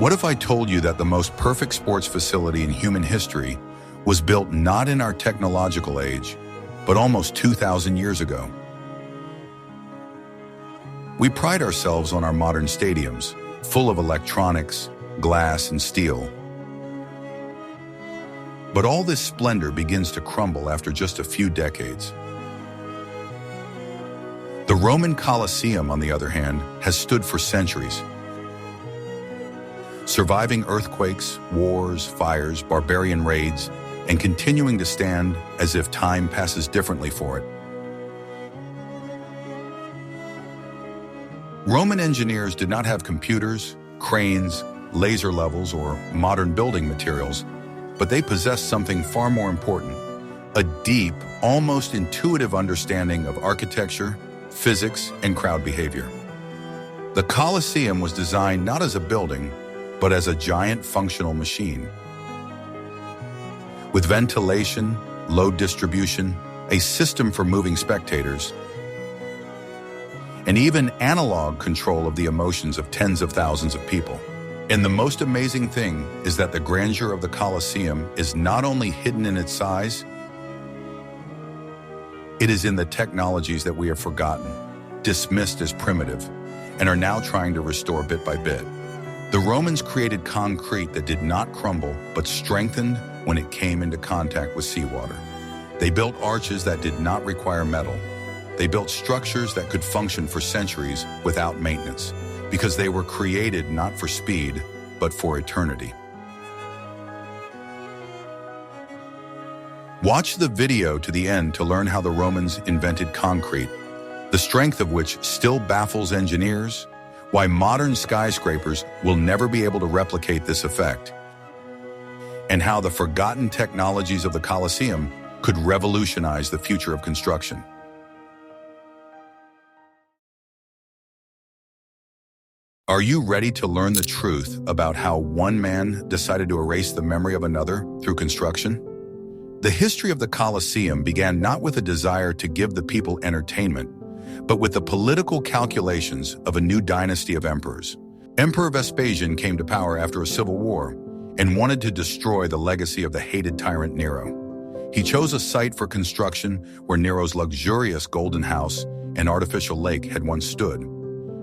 What if I told you that the most perfect sports facility in human history was built not in our technological age, but almost 2,000 years ago? We pride ourselves on our modern stadiums, full of electronics, glass, and steel. But all this splendor begins to crumble after just a few decades. The Roman Colosseum, on the other hand, has stood for centuries, surviving earthquakes, wars, fires, barbarian raids, and continuing to stand as if time passes differently for it. Roman engineers did not have computers, cranes, laser levels, or modern building materials, but they possessed something far more important: a deep, almost intuitive understanding of architecture, physics, and crowd behavior. The Colosseum was designed not as a building, but as a giant functional machine. With ventilation, load distribution, a system for moving spectators, and even analog control of the emotions of tens of thousands of people. And the most amazing thing is that the grandeur of the Colosseum is not only hidden in its size, it is in the technologies that we have forgotten, dismissed as primitive, and are now trying to restore bit by bit. The Romans created concrete that did not crumble, but strengthened when it came into contact with seawater. They built arches that did not require metal. They built structures that could function for centuries without maintenance, because they were created not for speed, but for eternity. Watch the video to the end to learn how the Romans invented concrete, the strength of which still baffles engineers, why modern skyscrapers will never be able to replicate this effect, and how the forgotten technologies of the Colosseum could revolutionize the future of construction. Are you ready to learn the truth about how one man decided to erase the memory of another through construction? The history of the Colosseum began not with a desire to give the people entertainment, but with the political calculations of a new dynasty of emperors. Emperor Vespasian came to power after a civil war and wanted to destroy the legacy of the hated tyrant Nero. He chose a site for construction where Nero's luxurious golden house and artificial lake had once stood.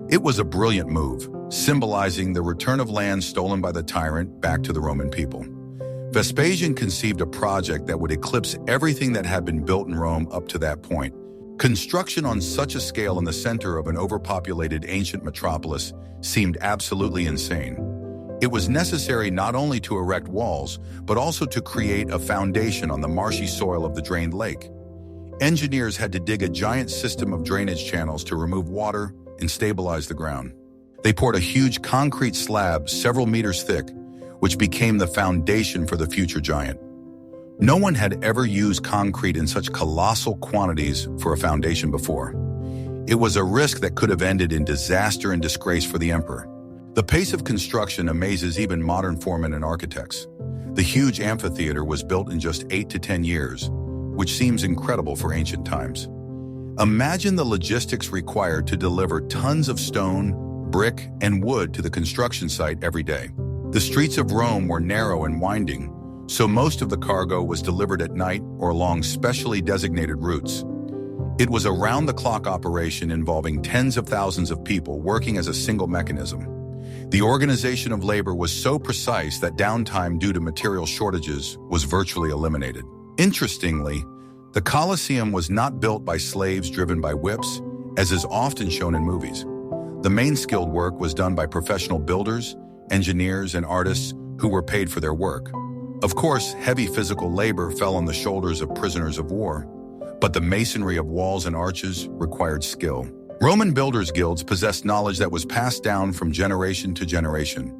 It was a brilliant move, symbolizing the return of land stolen by the tyrant back to the Roman people. Vespasian conceived a project that would eclipse everything that had been built in Rome up to that point. Construction on such a scale in the center of an overpopulated ancient metropolis seemed absolutely insane. It was necessary not only to erect walls, but also to create a foundation on the marshy soil of the drained lake. Engineers had to dig a giant system of drainage channels to remove water and stabilize the ground. They poured a huge concrete slab several meters thick, which became the foundation for the future giant. No one had ever used concrete in such colossal quantities for a foundation before. It was a risk that could have ended in disaster and disgrace for the emperor. The pace of construction amazes even modern foremen and architects. The huge amphitheater was built in just 8 to 10 years, which seems incredible for ancient times. Imagine the logistics required to deliver tons of stone, brick, and wood to the construction site every day. The streets of Rome were narrow and winding, so most of the cargo was delivered at night or along specially designated routes. It was a round-the-clock operation involving tens of thousands of people working as a single mechanism. The organization of labor was so precise that downtime due to material shortages was virtually eliminated. Interestingly, the Colosseum was not built by slaves driven by whips, as is often shown in movies. The main skilled work was done by professional builders, engineers, and artists who were paid for their work. Of course, heavy physical labor fell on the shoulders of prisoners of war, but the masonry of walls and arches required skill. Roman builders' guilds possessed knowledge that was passed down from generation to generation.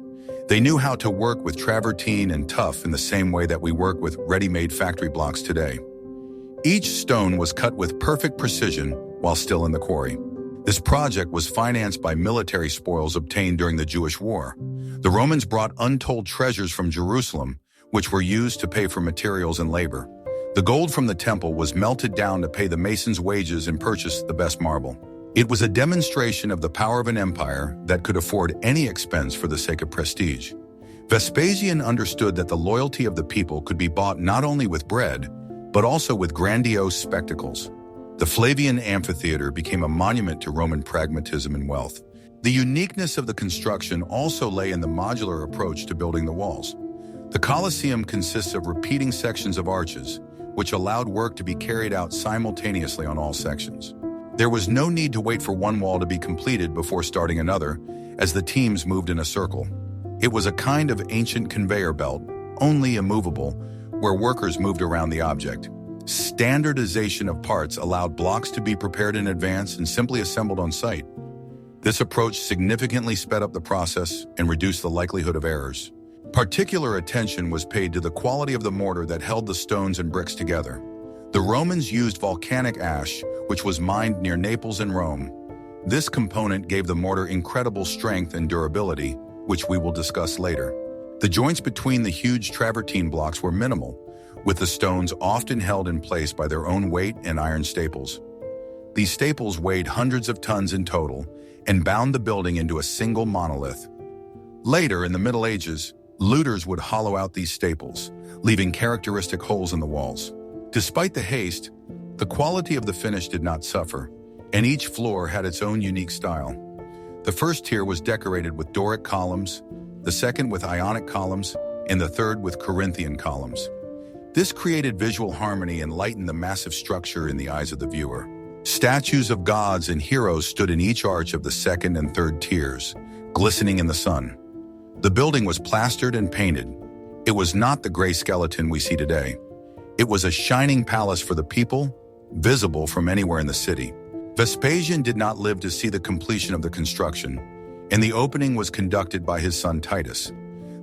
They knew how to work with travertine and tuff in the same way that we work with ready-made factory blocks today. Each stone was cut with perfect precision while still in the quarry. This project was financed by military spoils obtained during the Jewish War. The Romans brought untold treasures from Jerusalem, which were used to pay for materials and labor. The gold from the temple was melted down to pay the masons' wages and purchase the best marble. It was a demonstration of the power of an empire that could afford any expense for the sake of prestige. Vespasian understood that the loyalty of the people could be bought not only with bread, but also with grandiose spectacles. The Flavian amphitheater became a monument to Roman pragmatism and wealth. The uniqueness of the construction also lay in the modular approach to building the walls. The Colosseum consists of repeating sections of arches, which allowed work to be carried out simultaneously on all sections. There was no need to wait for one wall to be completed before starting another, as the teams moved in a circle. It was a kind of ancient conveyor belt, only immovable, where workers moved around the object. Standardization of parts allowed blocks to be prepared in advance and simply assembled on site. This approach significantly sped up the process and reduced the likelihood of errors. Particular attention was paid to the quality of the mortar that held the stones and bricks together. The Romans used volcanic ash, which was mined near Naples and Rome. This component gave the mortar incredible strength and durability, which we will discuss later. The joints between the huge travertine blocks were minimal, with the stones often held in place by their own weight and iron staples. These staples weighed hundreds of tons in total and bound the building into a single monolith. Later, in the Middle Ages, looters would hollow out these staples, leaving characteristic holes in the walls. Despite the haste, the quality of the finish did not suffer, and each floor had its own unique style. The first tier was decorated with Doric columns, the second with Ionic columns, and the third with Corinthian columns. This created visual harmony and lightened the massive structure in the eyes of the viewer. Statues of gods and heroes stood in each arch of the second and third tiers, glistening in the sun. The building was plastered and painted. It was not the gray skeleton we see today. It was a shining palace for the people, visible from anywhere in the city. Vespasian did not live to see the completion of the construction, and the opening was conducted by his son Titus.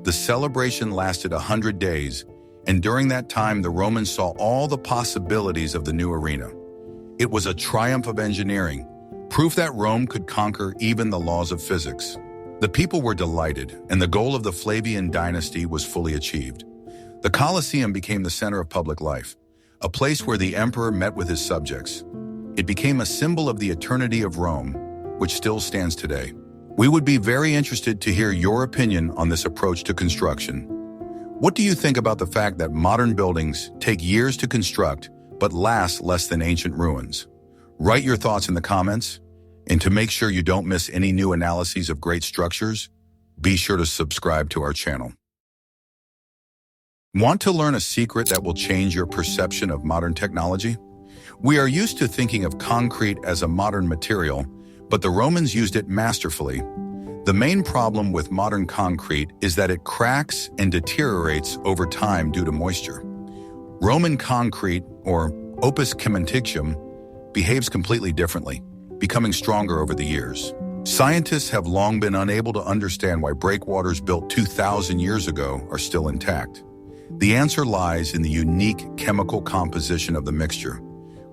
The celebration lasted 100 days, and during that time the Romans saw all the possibilities of the new arena. It was a triumph of engineering, proof that Rome could conquer even the laws of physics. The people were delighted, and the goal of the Flavian dynasty was fully achieved. The Colosseum became the center of public life, a place where the emperor met with his subjects. It became a symbol of the eternity of Rome, which still stands today. We would be very interested to hear your opinion on this approach to construction. What do you think about the fact that modern buildings take years to construct but last less than ancient ruins? Write your thoughts in the comments, and to make sure you don't miss any new analyses of great structures, be sure to subscribe to our channel. Want to learn a secret that will change your perception of modern technology? We are used to thinking of concrete as a modern material, but the Romans used it masterfully. The main problem with modern concrete is that it cracks and deteriorates over time due to moisture. Roman concrete, or opus cementicum, behaves completely differently, becoming stronger over the years. Scientists have long been unable to understand why breakwaters built 2,000 years ago are still intact. The answer lies in the unique chemical composition of the mixture,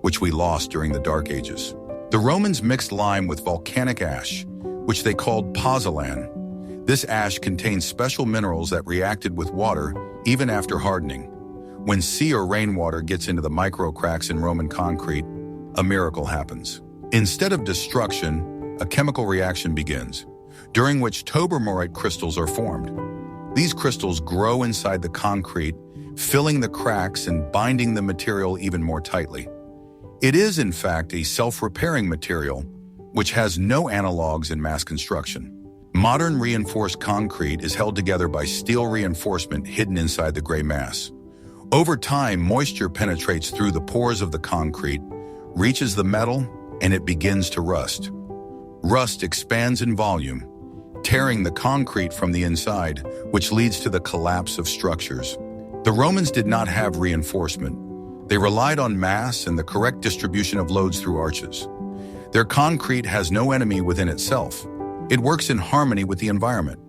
which we lost during the Dark Ages. The Romans mixed lime with volcanic ash, which they called pozzolan. This ash contained special minerals that reacted with water even after hardening. When sea or rainwater gets into the micro cracks in Roman concrete, a miracle happens. Instead of destruction, a chemical reaction begins, during which tobermorite crystals are formed. These crystals grow inside the concrete, filling the cracks and binding the material even more tightly. It is, in fact, a self-repairing material, which has no analogs in mass construction. Modern reinforced concrete is held together by steel reinforcement hidden inside the gray mass. Over time, moisture penetrates through the pores of the concrete, reaches the metal, and it begins to rust. Rust expands in volume, tearing the concrete from the inside, which leads to the collapse of structures. The Romans did not have reinforcement. They relied on mass and the correct distribution of loads through arches. Their concrete has no enemy within itself. It works in harmony with the environment.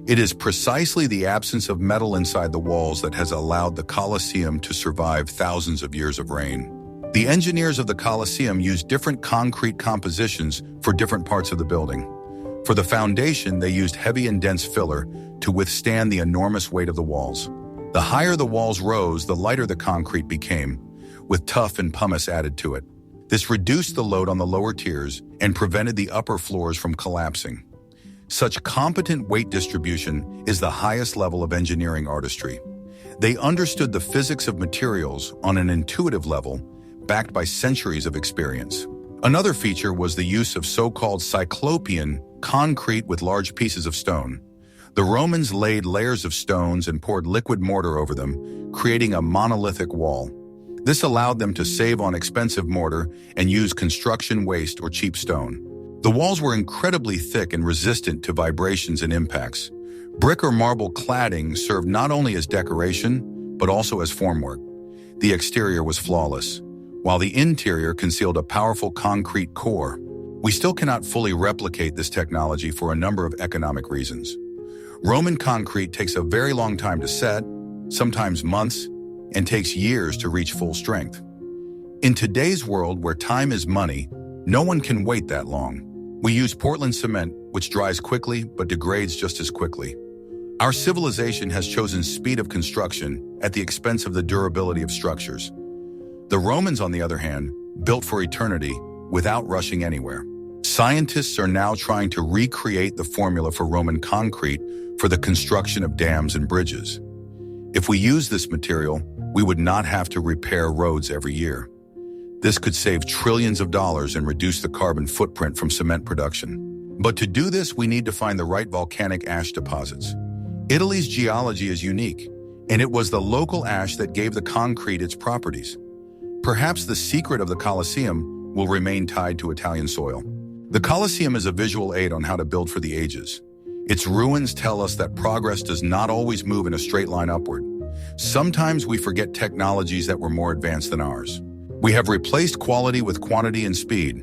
It is precisely the absence of metal inside the walls that has allowed the Colosseum to survive thousands of years of rain. The engineers of the Colosseum used different concrete compositions for different parts of the building. For the foundation, they used heavy and dense filler to withstand the enormous weight of the walls. The higher the walls rose, the lighter the concrete became, with tuff and pumice added to it. This reduced the load on the lower tiers and prevented the upper floors from collapsing. Such competent weight distribution is the highest level of engineering artistry. They understood the physics of materials on an intuitive level, backed by centuries of experience. Another feature was the use of so-called cyclopean concrete with large pieces of stone. The Romans laid layers of stones and poured liquid mortar over them, creating a monolithic wall. This allowed them to save on expensive mortar and use construction waste or cheap stone. The walls were incredibly thick and resistant to vibrations and impacts. Brick or marble cladding served not only as decoration, but also as formwork. The exterior was flawless, while the interior concealed a powerful concrete core. We still cannot fully replicate this technology for a number of economic reasons. Roman concrete takes a very long time to set, sometimes months, and takes years to reach full strength. In today's world where time is money, no one can wait that long. We use Portland cement, which dries quickly but degrades just as quickly. Our civilization has chosen speed of construction at the expense of the durability of structures. The Romans, on the other hand, built for eternity without rushing anywhere. Scientists are now trying to recreate the formula for Roman concrete for the construction of dams and bridges. If we use this material, we would not have to repair roads every year. This could save trillions of dollars and reduce the carbon footprint from cement production. But to do this, we need to find the right volcanic ash deposits. Italy's geology is unique, and it was the local ash that gave the concrete its properties. Perhaps the secret of the Colosseum will remain tied to Italian soil. The Colosseum is a visual aid on how to build for the ages. Its ruins tell us that progress does not always move in a straight line upward. Sometimes we forget technologies that were more advanced than ours. We have replaced quality with quantity and speed,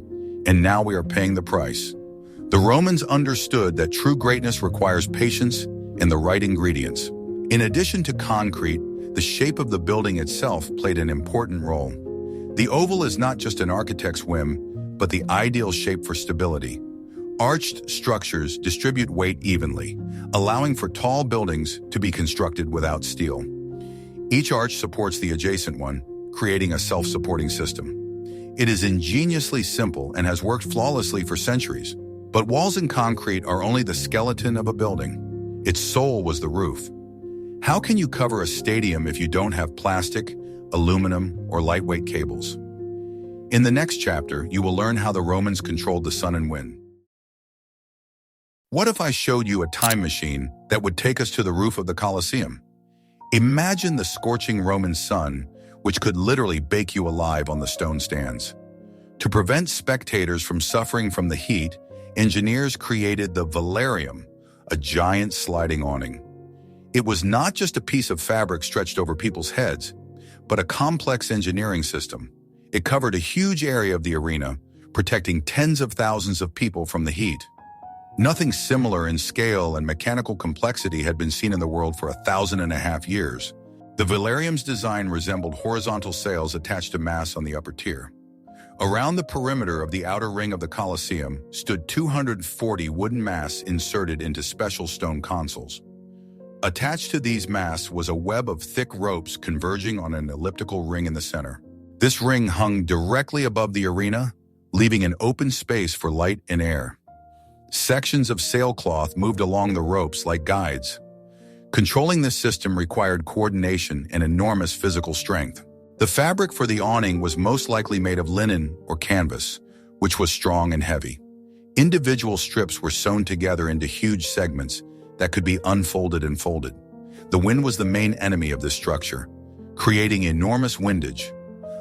and now we are paying the price. The Romans understood that true greatness requires patience and the right ingredients. In addition to concrete, the shape of the building itself played an important role. The oval is not just an architect's whim, but the ideal shape for stability. Arched structures distribute weight evenly, allowing for tall buildings to be constructed without steel. Each arch supports the adjacent one, creating a self-supporting system. It is ingeniously simple and has worked flawlessly for centuries. But walls in concrete are only the skeleton of a building. Its soul was the roof. How can you cover a stadium if you don't have plastic, aluminum, or lightweight cables? In the next chapter, you will learn how the Romans controlled the sun and wind. What if I showed you a time machine that would take us to the roof of the Colosseum? Imagine the scorching Roman sun, which could literally bake you alive on the stone stands. To prevent spectators from suffering from the heat, engineers created the valarium, a giant sliding awning. It was not just a piece of fabric stretched over people's heads, but a complex engineering system. It covered a huge area of the arena, protecting tens of thousands of people from the heat. Nothing similar in scale and mechanical complexity had been seen in the world for 1,500 years. The valarium's design resembled horizontal sails attached to masts on the upper tier. Around the perimeter of the outer ring of the Colosseum stood 240 wooden masts inserted into special stone consoles. Attached to these masts was a web of thick ropes converging on an elliptical ring in the center. This ring hung directly above the arena, leaving an open space for light and air. Sections of sailcloth moved along the ropes like guides. Controlling this system required coordination and enormous physical strength. The fabric for the awning was most likely made of linen or canvas, which was strong and heavy. Individual strips were sewn together into huge segments that could be unfolded and folded. The wind was the main enemy of this structure, creating enormous windage.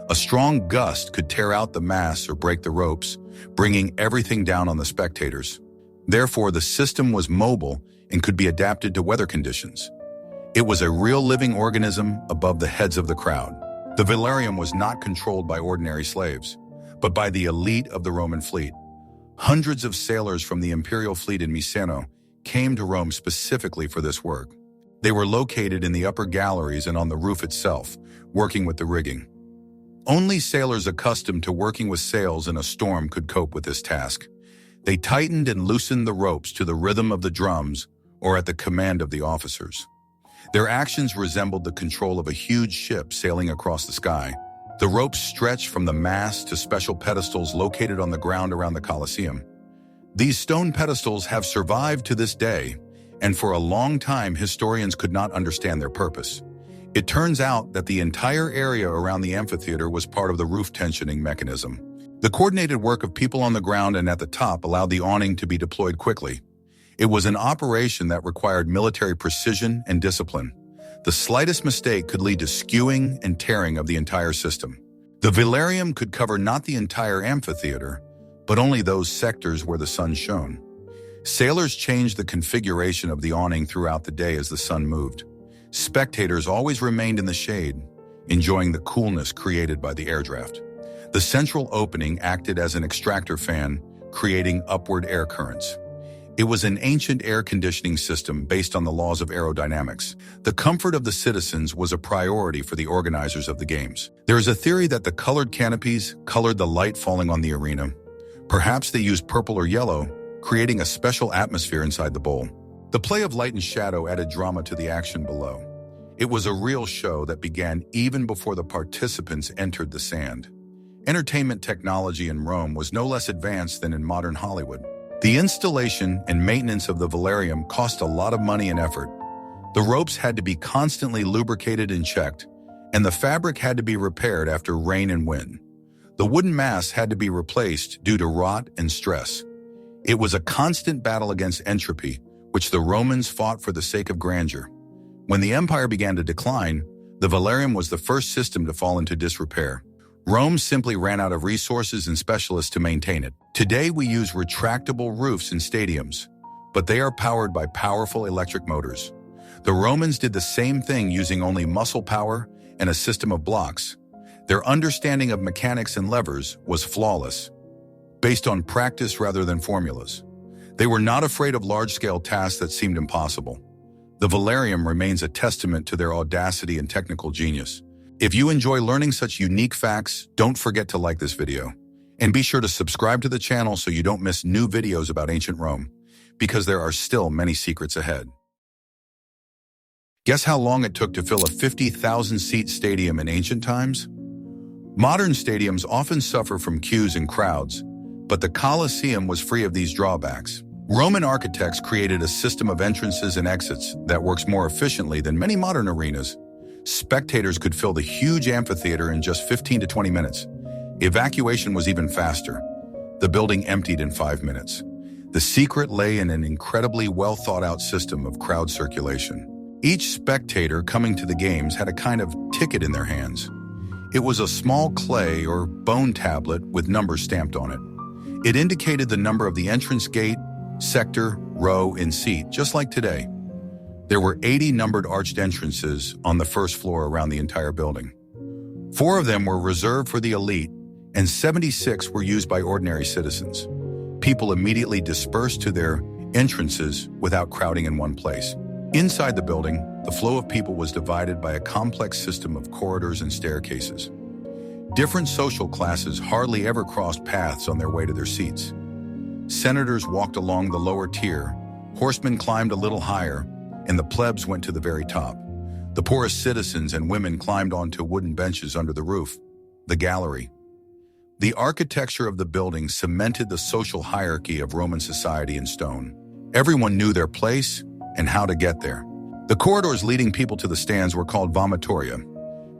A strong gust could tear out the masts or break the ropes, bringing everything down on the spectators. Therefore, the system was mobile and could be adapted to weather conditions. It was a real living organism above the heads of the crowd. The valarium was not controlled by ordinary slaves, but by the elite of the Roman fleet. Hundreds of sailors from the imperial fleet in Miseno came to Rome specifically for this work. They were located in the upper galleries and on the roof itself, working with the rigging. Only sailors accustomed to working with sails in a storm could cope with this task. They tightened and loosened the ropes to the rhythm of the drums or at the command of the officers. Their actions resembled the control of a huge ship sailing across the sky. The ropes stretched from the mast to special pedestals located on the ground around the Colosseum. These stone pedestals have survived to this day, and for a long time historians could not understand their purpose. It turns out that the entire area around the amphitheater was part of the roof tensioning mechanism. The coordinated work of people on the ground and at the top allowed the awning to be deployed quickly. It was an operation that required military precision and discipline. The slightest mistake could lead to skewing and tearing of the entire system. The valarium could cover not the entire amphitheater, but only those sectors where the sun shone. Sailors changed the configuration of the awning throughout the day as the sun moved. Spectators always remained in the shade, enjoying the coolness created by the air draft. The central opening acted as an extractor fan, creating upward air currents. It was an ancient air conditioning system based on the laws of aerodynamics. The comfort of the citizens was a priority for the organizers of the games. There is a theory that the colored canopies colored the light falling on the arena. Perhaps they used purple or yellow, creating a special atmosphere inside the bowl. The play of light and shadow added drama to the action below. It was a real show that began even before the participants entered the sand. Entertainment technology in Rome was no less advanced than in modern Hollywood. The installation and maintenance of the valarium cost a lot of money and effort. The ropes had to be constantly lubricated and checked, and the fabric had to be repaired after rain and wind. The wooden masts had to be replaced due to rot and stress. It was a constant battle against entropy, which the Romans fought for the sake of grandeur. When the empire began to decline, the valarium was the first system to fall into disrepair. Rome simply ran out of resources and specialists to maintain it. Today we use retractable roofs in stadiums, but they are powered by powerful electric motors. The Romans did the same thing using only muscle power and a system of blocks. Their understanding of mechanics and levers was flawless, based on practice rather than formulas. They were not afraid of large-scale tasks that seemed impossible. The valarium remains a testament to their audacity and technical genius. If you enjoy learning such unique facts, don't forget to like this video. And be sure to subscribe to the channel so you don't miss new videos about ancient Rome, because there are still many secrets ahead. Guess how long it took to fill a 50,000-seat stadium in ancient times? Modern stadiums often suffer from queues and crowds, but the Colosseum was free of these drawbacks. Roman architects created a system of entrances and exits that works more efficiently than many modern arenas. Spectators could fill the huge amphitheater in just 15 to 20 minutes. Evacuation was even faster. The building emptied in 5 minutes. The secret lay in an incredibly well-thought-out system of crowd circulation. Each spectator coming to the games had a kind of ticket in their hands. It was a small clay or bone tablet with numbers stamped on it. It indicated the number of the entrance gate, sector, row, and seat, just like today. There were 80 numbered arched entrances on the first floor around the entire building. 4 of them were reserved for the elite, and 76 were used by ordinary citizens. People immediately dispersed to their entrances without crowding in one place. Inside the building, the flow of people was divided by a complex system of corridors and staircases. Different social classes hardly ever crossed paths on their way to their seats. Senators walked along the lower tier, horsemen climbed a little higher, and the plebs went to the very top. The poorest citizens and women climbed onto wooden benches under the roof, the gallery. The architecture of the building cemented the social hierarchy of Roman society in stone. Everyone knew their place and how to get there. The corridors leading people to the stands were called vomitoria.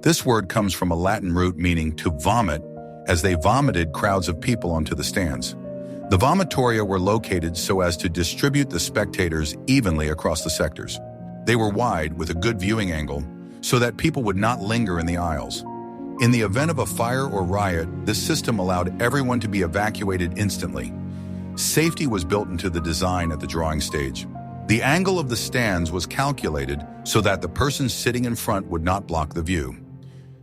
This word comes from a Latin root meaning to vomit, as they vomited crowds of people onto the stands. The vomitoria were located so as to distribute the spectators evenly across the sectors. They were wide with a good viewing angle so that people would not linger in the aisles. In the event of a fire or riot, this system allowed everyone to be evacuated instantly. Safety was built into the design at the drawing stage. The angle of the stands was calculated so that the person sitting in front would not block the view.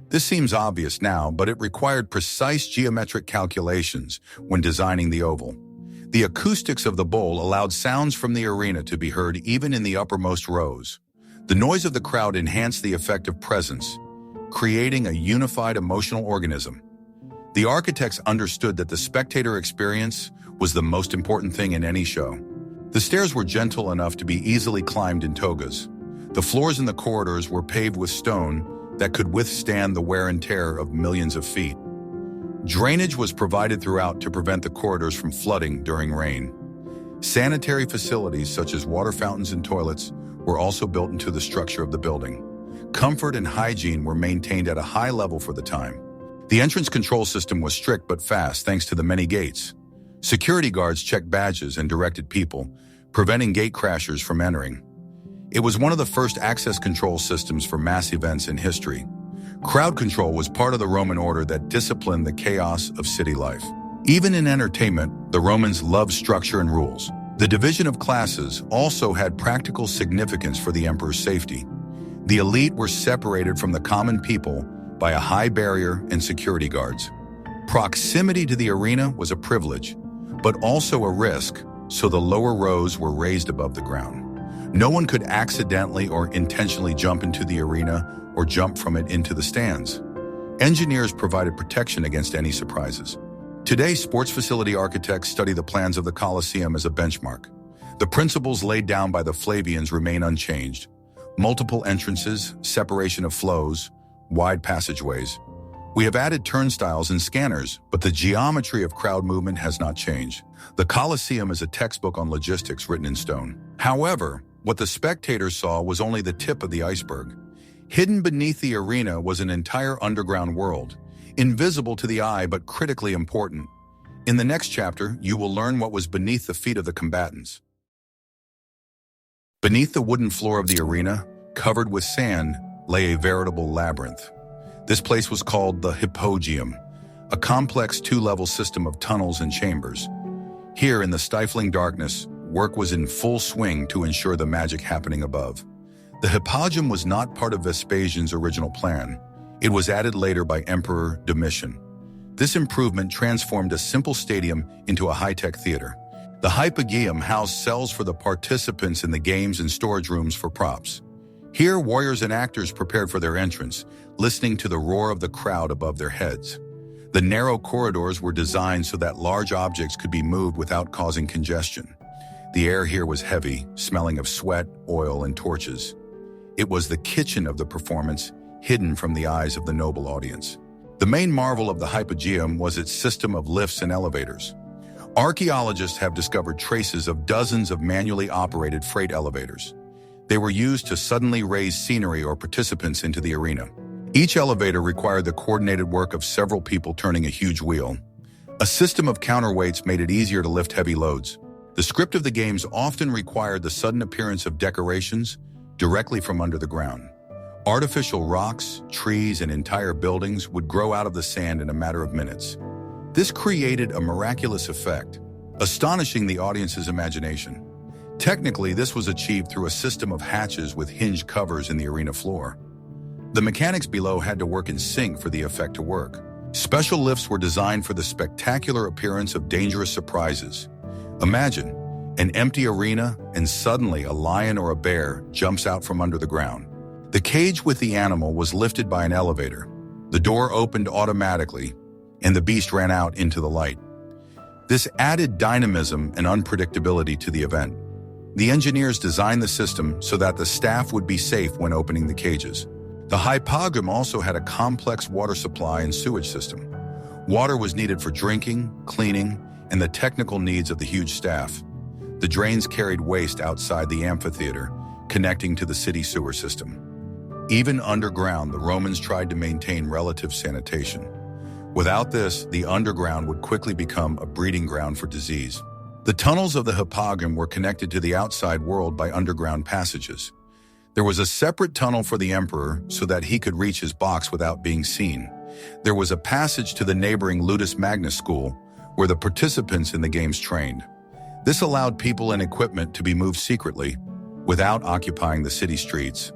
This seems obvious now, but it required precise geometric calculations when designing the oval. The acoustics of the bowl allowed sounds from the arena to be heard even in the uppermost rows. The noise of the crowd enhanced the effect of presence, creating a unified emotional organism. The architects understood that the spectator experience was the most important thing in any show. The stairs were gentle enough to be easily climbed in togas. The floors in the corridors were paved with stone that could withstand the wear and tear of millions of feet. Drainage was provided throughout to prevent the corridors from flooding during rain. Sanitary facilities such as water fountains and toilets were also built into the structure of the building. Comfort and hygiene were maintained at a high level for the time. The entrance control system was strict but fast thanks to the many gates. Security guards checked badges and directed people, preventing gate crashers from entering. It was one of the first access control systems for mass events in history. Crowd control was part of the Roman order that disciplined the chaos of city life. Even in entertainment, the Romans loved structure and rules. The division of classes also had practical significance for the emperor's safety. The elite were separated from the common people by a high barrier and security guards. Proximity to the arena was a privilege, but also a risk, so the lower rows were raised above the ground. No one could accidentally or intentionally jump into the arena or jump from it into the stands. Engineers provided protection against any surprises. Today, sports facility architects study the plans of the Colosseum as a benchmark. The principles laid down by the Flavians remain unchanged. Multiple entrances, separation of flows, wide passageways. We have added turnstiles and scanners, but the geometry of crowd movement has not changed. The Colosseum is a textbook on logistics written in stone. However, what the spectators saw was only the tip of the iceberg. Hidden beneath the arena was an entire underground world, invisible to the eye but critically important. In the next chapter, you will learn what was beneath the feet of the combatants. Beneath the wooden floor of the arena, covered with sand, lay a veritable labyrinth. This place was called the hypogeum, a complex two-level system of tunnels and chambers. Here, in the stifling darkness, work was in full swing to ensure the magic happening above. The hypogeum was not part of Vespasian's original plan. It was added later by Emperor Domitian. This improvement transformed a simple stadium into a high-tech theater. The hypogeum housed cells for the participants in the games and storage rooms for props. Here, warriors and actors prepared for their entrance, listening to the roar of the crowd above their heads. The narrow corridors were designed so that large objects could be moved without causing congestion. The air here was heavy, smelling of sweat, oil, and torches. It was the kitchen of the performance, hidden from the eyes of the noble audience. The main marvel of the hypogeum was its system of lifts and elevators. Archaeologists have discovered traces of dozens of manually operated freight elevators. They were used to suddenly raise scenery or participants into the arena. Each elevator required the coordinated work of several people turning a huge wheel. A system of counterweights made it easier to lift heavy loads. The script of the games often required the sudden appearance of decorations directly from under the ground. Artificial rocks, trees, and entire buildings would grow out of the sand in a matter of minutes. This created a miraculous effect, astonishing the audience's imagination. Technically, this was achieved through a system of hatches with hinged covers in the arena floor. The mechanics below had to work in sync for the effect to work. Special lifts were designed for the spectacular appearance of dangerous surprises. Imagine an empty arena and suddenly a lion or a bear jumps out from under the ground. The cage with the animal was lifted by an elevator. The door opened automatically, and the beast ran out into the light. This added dynamism and unpredictability to the event. The engineers designed the system so that the staff would be safe when opening the cages. The hypogeum also had a complex water supply and sewage system. Water was needed for drinking, cleaning, and the technical needs of the huge staff. The drains carried waste outside the amphitheater, connecting to the city sewer system. Even underground, the Romans tried to maintain relative sanitation. Without this, the underground would quickly become a breeding ground for disease. The tunnels of the hypogeum were connected to the outside world by underground passages. There was a separate tunnel for the emperor so that he could reach his box without being seen. There was a passage to the neighboring Ludus Magnus school, where the participants in the games trained. This allowed people and equipment to be moved secretly, without occupying the city streets.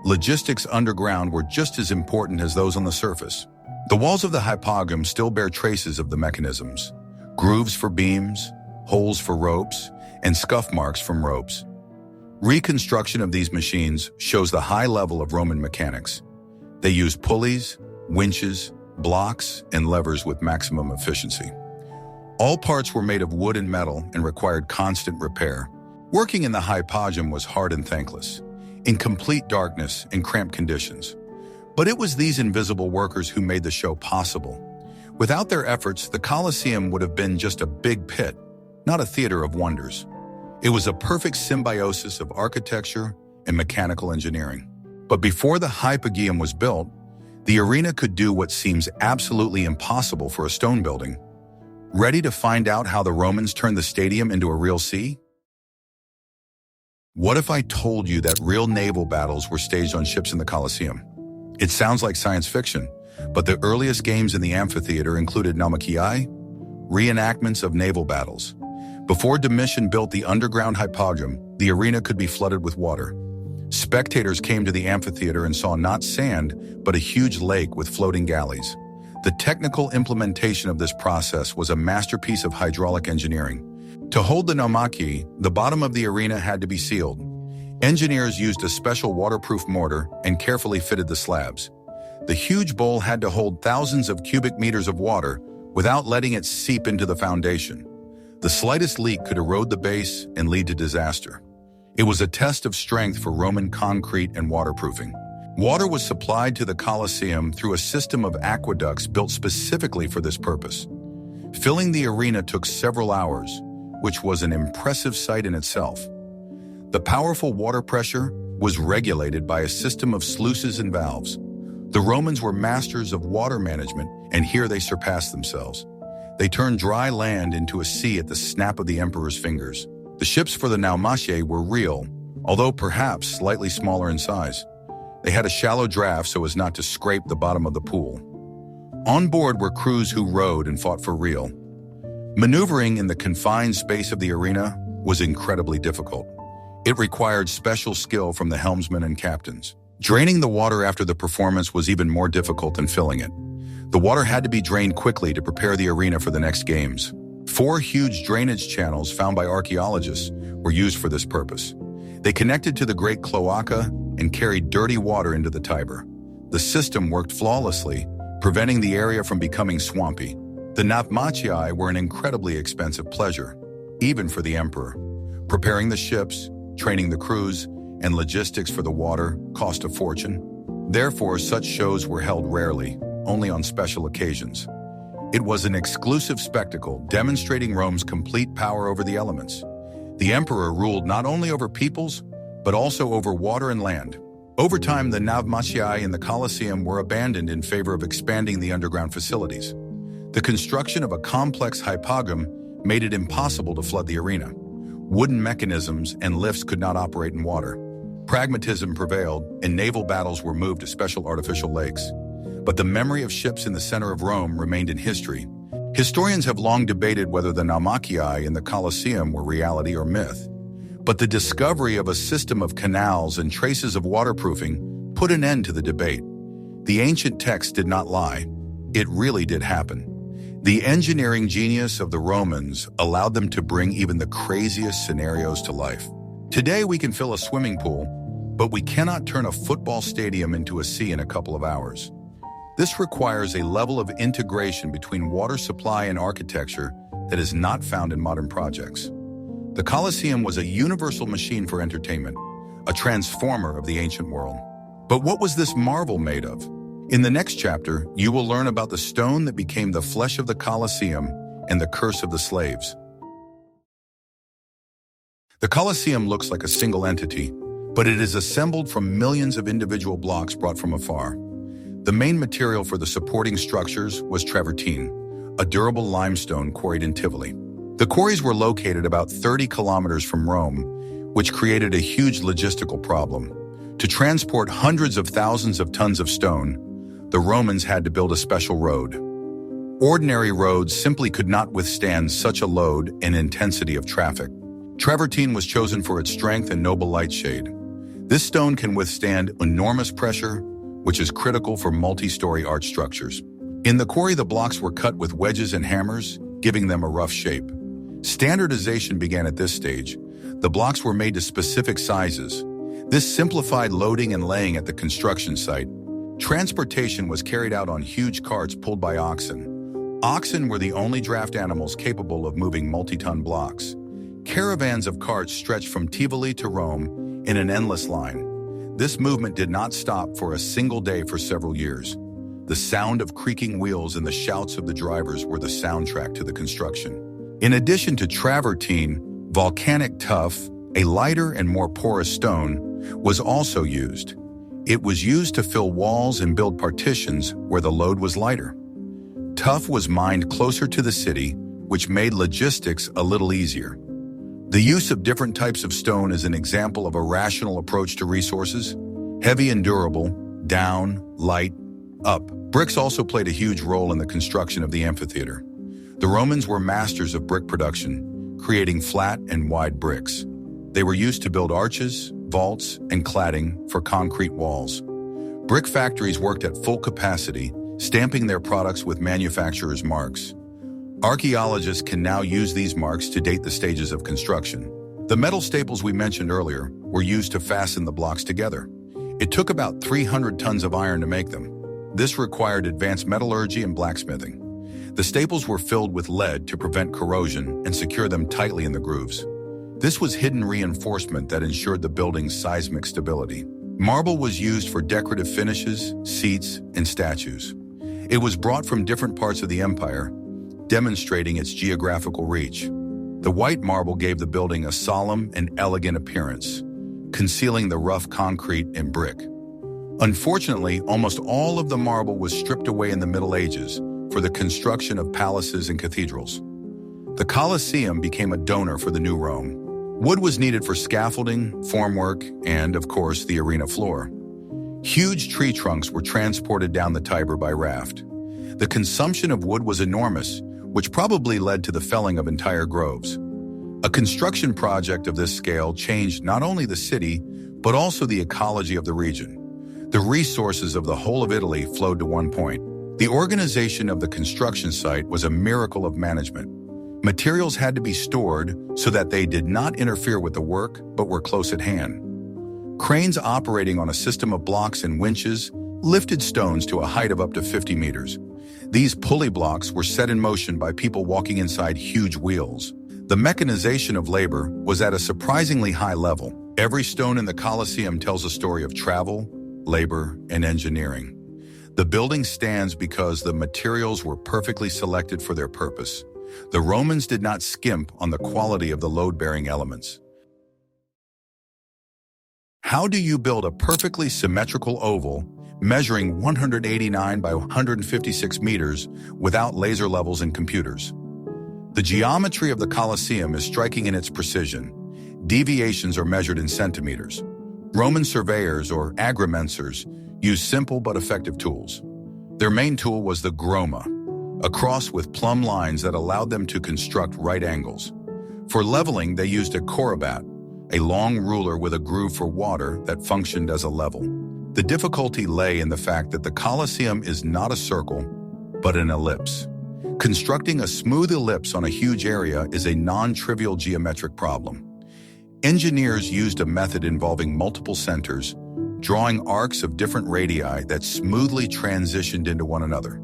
Logistics underground were just as important as those on the surface. The walls of the hypogeum still bear traces of the mechanisms: grooves for beams, holes for ropes, and scuff marks from ropes. Reconstruction of these machines shows the high level of Roman mechanics. They used pulleys, winches, blocks, and levers with maximum efficiency. All parts were made of wood and metal and required constant repair. Working in the hypogeum was hard and thankless, in complete darkness and cramped conditions. But it was these invisible workers who made the show possible. Without their efforts, the Colosseum would have been just a big pit, not a theater of wonders. It was a perfect symbiosis of architecture and mechanical engineering. But before the hypogeum was built, the arena could do what seems absolutely impossible for a stone building. Ready to find out how the Romans turned the stadium into a real sea? What if I told you that real naval battles were staged on ships in the Colosseum? It sounds like science fiction, but the earliest games in the amphitheater included naumachii, reenactments of naval battles. Before Domitian built the underground hypogeum, the arena could be flooded with water. Spectators came to the amphitheater and saw not sand, but a huge lake with floating galleys. The technical implementation of this process was a masterpiece of hydraulic engineering. To hold the naumachii, the bottom of the arena had to be sealed. Engineers used a special waterproof mortar and carefully fitted the slabs. The huge bowl had to hold thousands of cubic meters of water without letting it seep into the foundation. The slightest leak could erode the base and lead to disaster. It was a test of strength for Roman concrete and waterproofing. Water was supplied to the Colosseum through a system of aqueducts built specifically for this purpose. Filling the arena took several hours, which was an impressive sight in itself. The powerful water pressure was regulated by a system of sluices and valves. The Romans were masters of water management, and here they surpassed themselves. They turned dry land into a sea at the snap of the emperor's fingers. The ships for the naumachii were real, although perhaps slightly smaller in size. They had a shallow draft so as not to scrape the bottom of the pool. On board were crews who rowed and fought for real. Maneuvering in the confined space of the arena was incredibly difficult. It required special skill from the helmsmen and captains. Draining the water after the performance was even more difficult than filling it. The water had to be drained quickly to prepare the arena for the next games. 4 huge drainage channels found by archaeologists were used for this purpose. They connected to the Great Cloaca and carried dirty water into the Tiber. The system worked flawlessly, preventing the area from becoming swampy. The naumachii were an incredibly expensive pleasure, even for the emperor. Preparing the ships, training the crews, and logistics for the water cost a fortune. Therefore, such shows were held rarely, only on special occasions. It was an exclusive spectacle demonstrating Rome's complete power over the elements. The emperor ruled not only over peoples, but also over water and land. Over time, the naumachii in the Colosseum were abandoned in favor of expanding the underground facilities. The construction of a complex hypogeum made it impossible to flood the arena. Wooden mechanisms and lifts could not operate in water. Pragmatism prevailed, and naval battles were moved to special artificial lakes. But the memory of ships in the center of Rome remained in history. Historians have long debated whether the naumachii in the Colosseum were reality or myth. But the discovery of a system of canals and traces of waterproofing put an end to the debate. The ancient text did not lie. It really did happen. The engineering genius of the Romans allowed them to bring even the craziest scenarios to life. Today we can fill a swimming pool, but we cannot turn a football stadium into a sea in a couple of hours. This requires a level of integration between water supply and architecture that is not found in modern projects. The Colosseum was a universal machine for entertainment, a transformer of the ancient world. But what was this marvel made of? In the next chapter, you will learn about the stone that became the flesh of the Colosseum and the curse of the slaves. The Colosseum looks like a single entity, but it is assembled from millions of individual blocks brought from afar. The main material for the supporting structures was travertine, a durable limestone quarried in Tivoli. The quarries were located about 30 kilometers from Rome, which created a huge logistical problem. To transport hundreds of thousands of tons of stone, the Romans had to build a special road. Ordinary roads simply could not withstand such a load and intensity of traffic. Travertine was chosen for its strength and noble light shade. This stone can withstand enormous pressure, which is critical for multi-story arch structures. In the quarry, the blocks were cut with wedges and hammers, giving them a rough shape. Standardization began at this stage. The blocks were made to specific sizes. This simplified loading and laying at the construction site. Transportation was carried out on huge carts pulled by oxen. Oxen were the only draft animals capable of moving multi-ton blocks. Caravans of carts stretched from Tivoli to Rome in an endless line. This movement did not stop for a single day for several years. The sound of creaking wheels and the shouts of the drivers were the soundtrack to the construction. In addition to travertine, Volcanic tuff, a lighter and more porous stone, was also used. It was used to fill walls and build partitions where the load was lighter. Tuff was mined closer to the city, which made logistics a little easier. The use of different types of stone is an example of a rational approach to resources. Heavy and durable, down, light, up. Bricks also played a huge role in the construction of the amphitheater. The Romans were masters of brick production, creating flat and wide bricks. They were used to build arches, vaults, and cladding for concrete walls. Brick factories worked at full capacity, stamping their products with manufacturers' marks. Archaeologists can now use these marks to date the stages of construction. The metal staples we mentioned earlier were used to fasten the blocks together. It took about 300 tons of iron to make them. This required advanced metallurgy and blacksmithing. The staples were filled with lead to prevent corrosion and secure them tightly in the grooves. This was hidden reinforcement that ensured the building's seismic stability. Marble was used for decorative finishes, seats, and statues. It was brought from different parts of the empire, demonstrating its geographical reach. The white marble gave the building a solemn and elegant appearance, concealing the rough concrete and brick. Unfortunately, almost all of the marble was stripped away in the Middle Ages for the construction of palaces and cathedrals. The Colosseum became a donor for the new Rome. Wood was needed for scaffolding, formwork, and, of course, the arena floor. Huge tree trunks were transported down the Tiber by raft. The consumption of wood was enormous, which probably led to the felling of entire groves. A construction project of this scale changed not only the city, but also the ecology of the region. The resources of the whole of Italy flowed to one point. The organization of the construction site was a miracle of management. Materials had to be stored so that they did not interfere with the work, but were close at hand. Cranes operating on a system of blocks and winches lifted stones to a height of up to 50 meters. These pulley blocks were set in motion by people walking inside huge wheels. The mechanization of labor was at a surprisingly high level. Every stone in the Colosseum tells a story of travel, labor, and engineering. The building stands because the materials were perfectly selected for their purpose. The Romans did not skimp on the quality of the load-bearing elements. How do you build a perfectly symmetrical oval measuring 189 by 156 meters without laser levels and computers? The geometry of the Colosseum is striking in its precision. Deviations are measured in centimeters. Roman surveyors, or agrimensors, used simple but effective tools. Their main tool was the groma, a cross with plumb lines that allowed them to construct right angles. For leveling, they used a corabat, a long ruler with a groove for water that functioned as a level. The difficulty lay in the fact that the Colosseum is not a circle, but an ellipse. Constructing a smooth ellipse on a huge area is a non-trivial geometric problem. Engineers used a method involving multiple centers, drawing arcs of different radii that smoothly transitioned into one another.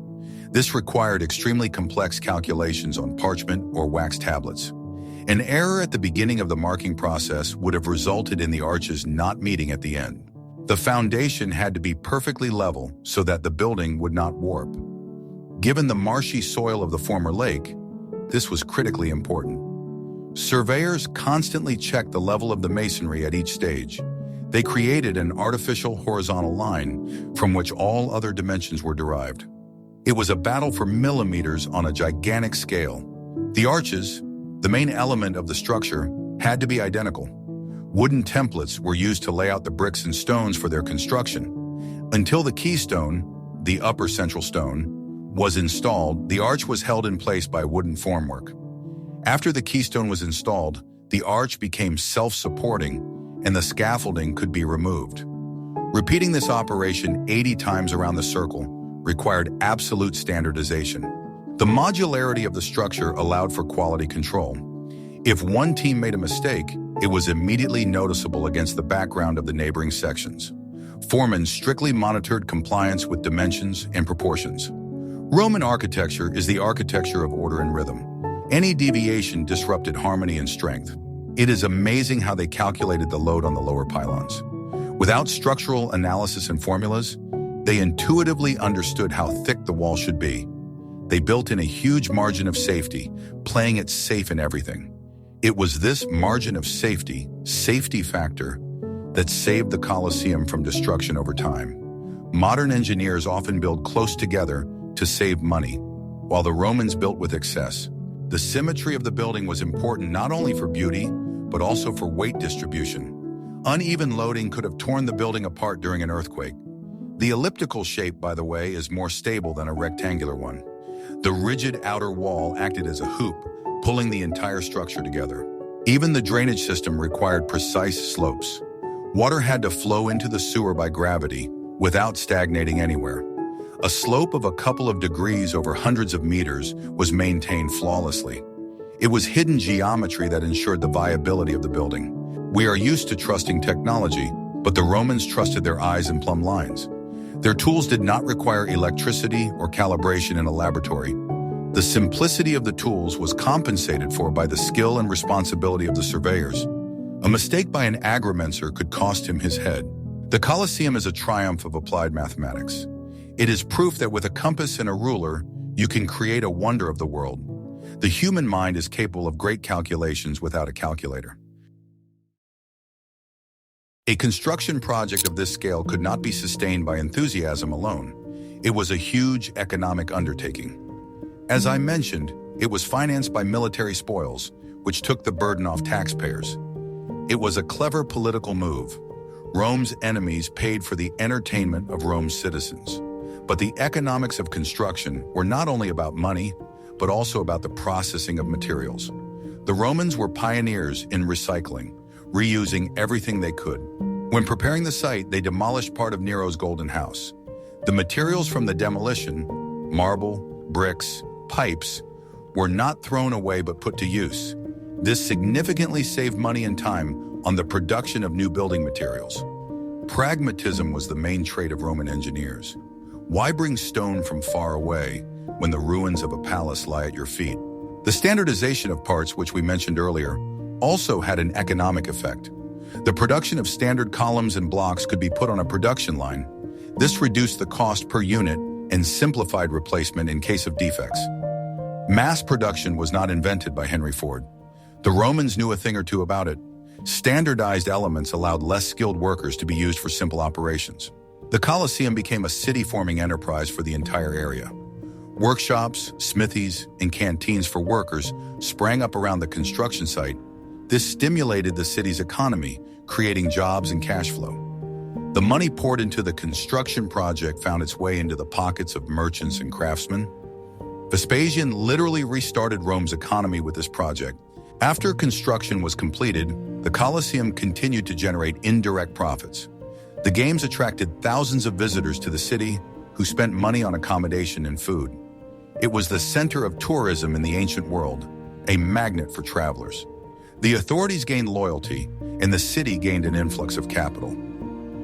This required extremely complex calculations on parchment or wax tablets. An error at the beginning of the marking process would have resulted in the arches not meeting at the end. The foundation had to be perfectly level so that the building would not warp. Given the marshy soil of the former lake, this was critically important. Surveyors constantly checked the level of the masonry at each stage. They created an artificial horizontal line from which all other dimensions were derived. It was a battle for millimeters on a gigantic scale. The arches, the main element of the structure, had to be identical. Wooden templates were used to lay out the bricks and stones for their construction. Until the keystone, the upper central stone, was installed, the arch was held in place by wooden formwork. After the keystone was installed, the arch became self-supporting and the scaffolding could be removed. Repeating this operation 80 times around the circle required absolute standardization. The modularity of the structure allowed for quality control. If one team made a mistake, it was immediately noticeable against the background of the neighboring sections. Foremen strictly monitored compliance with dimensions and proportions. Roman architecture is the architecture of order and rhythm. Any deviation disrupted harmony and strength. It is amazing how they calculated the load on the lower pylons. Without structural analysis and formulas, they intuitively understood how thick the wall should be. They built in a huge margin of safety, playing it safe in everything. It was this margin of safety factor, that saved the Colosseum from destruction over time. Modern engineers often build close together to save money, while the Romans built with excess. The symmetry of the building was important not only for beauty, but also for weight distribution. Uneven loading could have torn the building apart during an earthquake. The elliptical shape, by the way, is more stable than a rectangular one. The rigid outer wall acted as a hoop, pulling the entire structure together. Even the drainage system required precise slopes. Water had to flow into the sewer by gravity, without stagnating anywhere. A slope of a couple of degrees over hundreds of meters was maintained flawlessly. It was hidden geometry that ensured the viability of the building. We are used to trusting technology, but the Romans trusted their eyes and plumb lines. Their tools did not require electricity or calibration in a laboratory. The simplicity of the tools was compensated for by the skill and responsibility of the surveyors. A mistake by an agrimensor could cost him his head. The Colosseum is a triumph of applied mathematics. It is proof that with a compass and a ruler, you can create a wonder of the world. The human mind is capable of great calculations without a calculator. A construction project of this scale could not be sustained by enthusiasm alone. It was a huge economic undertaking. As I mentioned, it was financed by military spoils, which took the burden off taxpayers. It was a clever political move. Rome's enemies paid for the entertainment of Rome's citizens. But the economics of construction were not only about money, but also about the processing of materials. The Romans were pioneers in recycling, reusing everything they could. When preparing the site, they demolished part of Nero's Golden House. The materials from the demolition, marble, bricks, pipes, were not thrown away but put to use. This significantly saved money and time on the production of new building materials. Pragmatism was the main trait of Roman engineers. Why bring stone from far away when the ruins of a palace lie at your feet? The standardization of parts, which we mentioned earlier, also had an economic effect. The production of standard columns and blocks could be put on a production line. This reduced the cost per unit and simplified replacement in case of defects. Mass production was not invented by Henry Ford. The Romans knew a thing or two about it. Standardized elements allowed less skilled workers to be used for simple operations. The Colosseum became a city-forming enterprise for the entire area. Workshops, smithies, and canteens for workers sprang up around the construction site. This stimulated the city's economy, creating jobs and cash flow. The money poured into the construction project found its way into the pockets of merchants and craftsmen. Vespasian literally restarted Rome's economy with this project. After construction was completed, the Colosseum continued to generate indirect profits. The games attracted thousands of visitors to the city who spent money on accommodation and food. It was the center of tourism in the ancient world, a magnet for travelers. The authorities gained loyalty, and the city gained an influx of capital.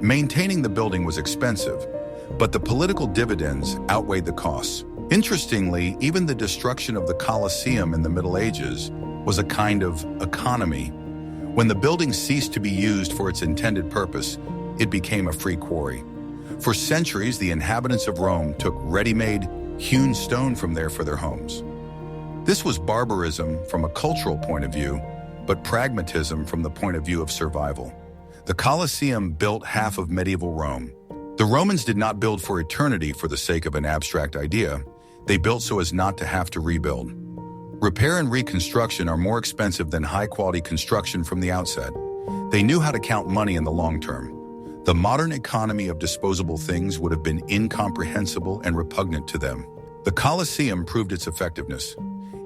Maintaining the building was expensive, but the political dividends outweighed the costs. Interestingly, even the destruction of the Colosseum in the Middle Ages was a kind of economy. When the building ceased to be used for its intended purpose, it became a free quarry. For centuries, the inhabitants of Rome took ready-made, hewn stone from there for their homes. This was barbarism from a cultural point of view, but pragmatism from the point of view of survival. The Colosseum built half of medieval Rome. The Romans did not build for eternity for the sake of an abstract idea. They built so as not to have to rebuild. Repair and reconstruction are more expensive than high-quality construction from the outset. They knew how to count money in the long term. The modern economy of disposable things would have been incomprehensible and repugnant to them. The Colosseum proved its effectiveness.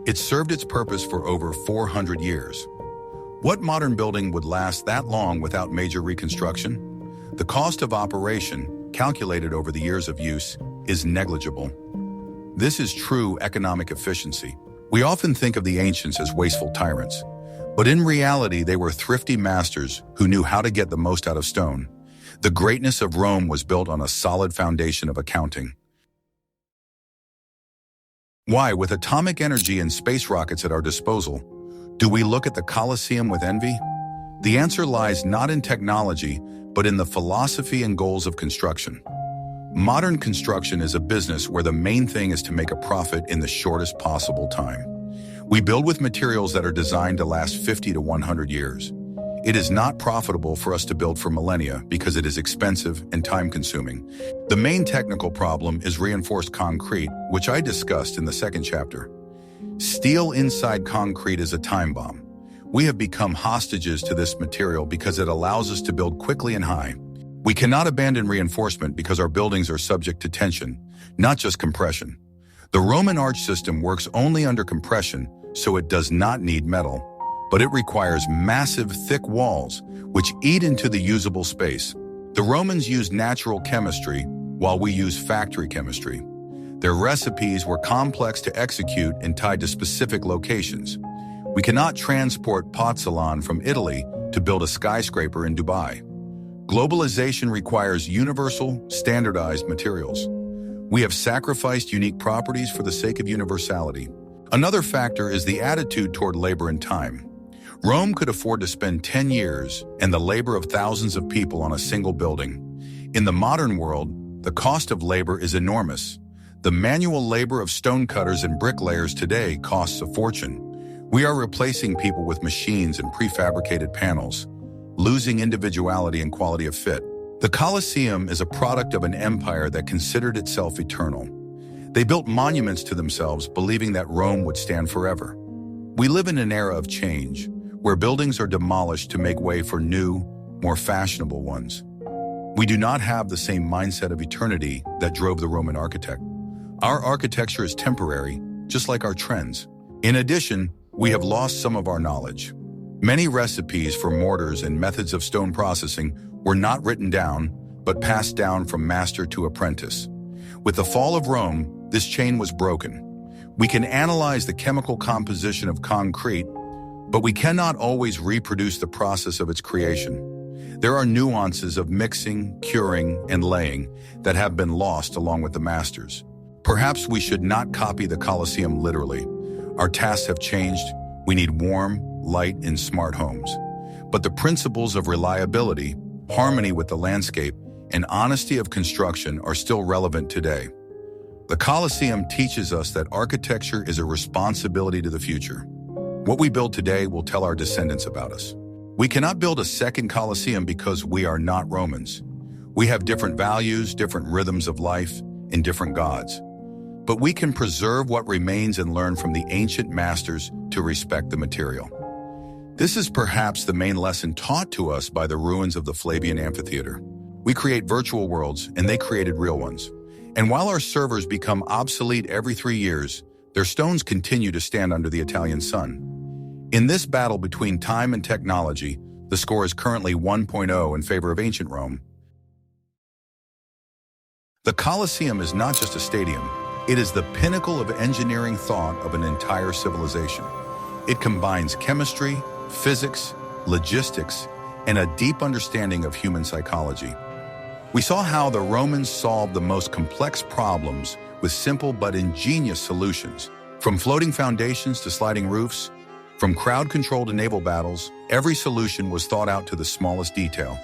It served its purpose for over 400 years. What modern building would last that long without major reconstruction? The cost of operation, calculated over the years of use, is negligible. This is true economic efficiency. We often think of the ancients as wasteful tyrants, but in reality they were thrifty masters who knew how to get the most out of stone. The greatness of Rome was built on a solid foundation of accounting. Why, with atomic energy and space rockets at our disposal, do we look at the Colosseum with envy? The answer lies not in technology, but in the philosophy and goals of construction. Modern construction is a business where the main thing is to make a profit in the shortest possible time. We build with materials that are designed to last 50 to 100 years. It is not profitable for us to build for millennia because it is expensive and time-consuming. The main technical problem is reinforced concrete, which I discussed in the second chapter. Steel inside concrete is a time bomb. We have become hostages to this material because it allows us to build quickly and high. We cannot abandon reinforcement because our buildings are subject to tension, not just compression. The Roman arch system works only under compression, so it does not need metal, but it requires massive, thick walls, which eat into the usable space. The Romans used natural chemistry, while we use factory chemistry. Their recipes were complex to execute and tied to specific locations. We cannot transport pozzolan from Italy to build a skyscraper in Dubai. Globalization requires universal, standardized materials. We have sacrificed unique properties for the sake of universality. Another factor is the attitude toward labor and time. Rome could afford to spend 10 years and the labor of thousands of people on a single building. In the modern world, the cost of labor is enormous. The manual labor of stonecutters and bricklayers today costs a fortune. We are replacing people with machines and prefabricated panels, losing individuality and quality of fit. The Colosseum is a product of an empire that considered itself eternal. They built monuments to themselves, believing that Rome would stand forever. We live in an era of change, where buildings are demolished to make way for new, more fashionable ones. We do not have the same mindset of eternity that drove the Roman architect. Our architecture is temporary, just like our trends. In addition, we have lost some of our knowledge. Many recipes for mortars and methods of stone processing were not written down, but passed down from master to apprentice. With the fall of Rome, this chain was broken. We can analyze the chemical composition of concrete, but we cannot always reproduce the process of its creation. There are nuances of mixing, curing, and laying that have been lost along with the masters. Perhaps we should not copy the Colosseum literally. Our tasks have changed. We need warm, light, and smart homes. But the principles of reliability, harmony with the landscape, and honesty of construction are still relevant today. The Colosseum teaches us that architecture is a responsibility to the future. What we build today will tell our descendants about us. We cannot build a second Colosseum because we are not Romans. We have different values, different rhythms of life, and different gods. But we can preserve what remains and learn from the ancient masters to respect the material. This is perhaps the main lesson taught to us by the ruins of the Flavian amphitheater. We create virtual worlds, and they created real ones. And while our servers become obsolete every 3 years, their stones continue to stand under the Italian sun. In this battle between time and technology, the score is currently 1-0 in favor of ancient Rome. The Colosseum is not just a stadium. It is the pinnacle of engineering thought of an entire civilization. It combines chemistry, physics, logistics, and a deep understanding of human psychology. We saw how the Romans solved the most complex problems with simple but ingenious solutions. From floating foundations to sliding roofs, from crowd control to naval battles, every solution was thought out to the smallest detail.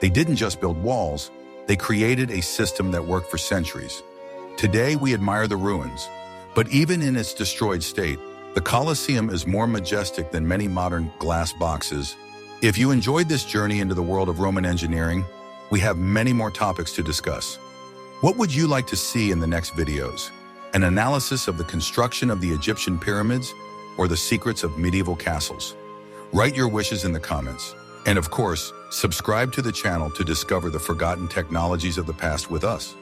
They didn't just build walls, they created a system that worked for centuries. Today, we admire the ruins, but even in its destroyed state, the Colosseum is more majestic than many modern glass boxes. If you enjoyed this journey into the world of Roman engineering, we have many more topics to discuss. What would you like to see in the next videos? An analysis of the construction of the Egyptian pyramids or the secrets of medieval castles? Write your wishes in the comments. And of course, subscribe to the channel to discover the forgotten technologies of the past with us.